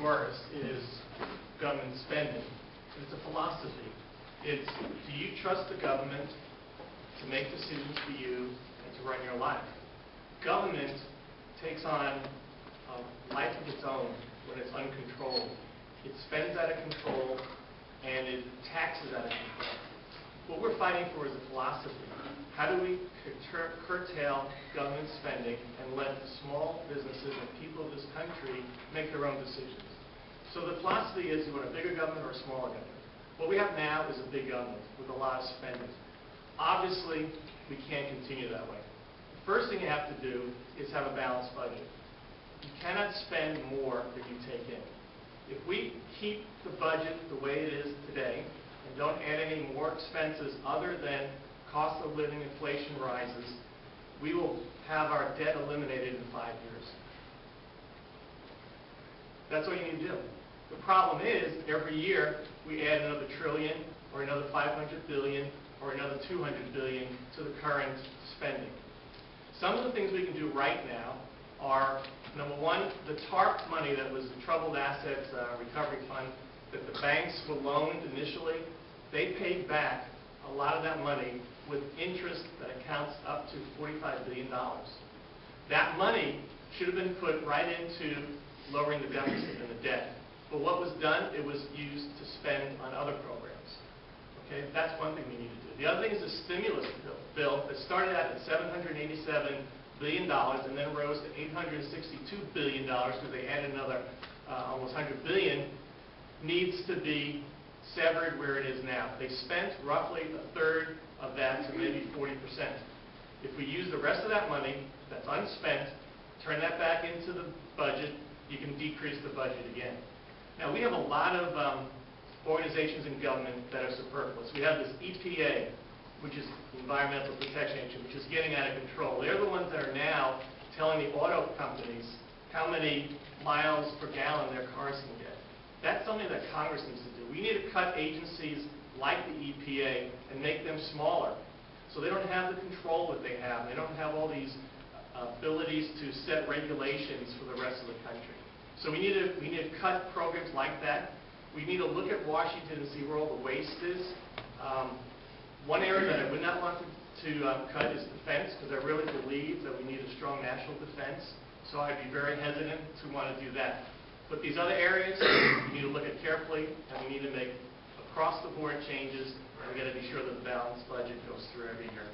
worst is government spending. It's a philosophy. It's, do you trust the government to make decisions for you and to run your life? Government takes on a life of its own when it's uncontrolled. It spends out of control and it taxes out of control. What we're fighting for is a philosophy. How do we curtail government spending and let the small businesses and people of this country make their own decisions? So the philosophy is, you want a bigger government or a smaller government? What we have now is a big government with a lot of spending. Obviously, we can't continue that way. The first thing you have to do is have a balanced budget. You cannot spend more than you take in. If we keep the budget the way it is today and don't add any more expenses other than cost of living, inflation rises, we will have our debt eliminated in 5 years. That's what you need to do. The problem is, every year we add another trillion or another 500 billion or another 200 billion to the current spending. Some of the things we can do right now are, number one, the TARP money that was the Troubled Assets Recovery Fund that the banks were loaned initially, they paid back a lot of that money with interest that accounts up to $45 billion. That money should have been put right into lowering the deficit and the debt. But what was done, it was used to spend on other programs. Okay, that's one thing we need to do. The other thing is the stimulus bill that started out at $787 billion and then rose to $862 billion because they added another almost $100 billion, needs to be severed where it is now. They spent roughly a third of that to maybe 40%. If we use the rest of that money that's unspent, turn that back into the budget, you can decrease the budget again. Now, we have a lot of organizations in government that are superfluous. We have this EPA, which is Environmental Protection Agency, which is getting out of control. They're the ones that are now telling the auto companies how many miles per gallon their cars can get. That's something that Congress needs to do. We need to cut agencies like the EPA and make them smaller so they don't have the control that they have. They don't have all these abilities to set regulations for the rest of the country. So we need to cut programs like that. We need to look at Washington and see where all the waste is. One area that I would not want to cut is defense, because I really believe that we need a strong national defense. So I'd be very hesitant to want to do that. But these other areas, we need to look at carefully, and we need to make across-the-board changes, and we've got to be sure that the balanced budget goes through every year.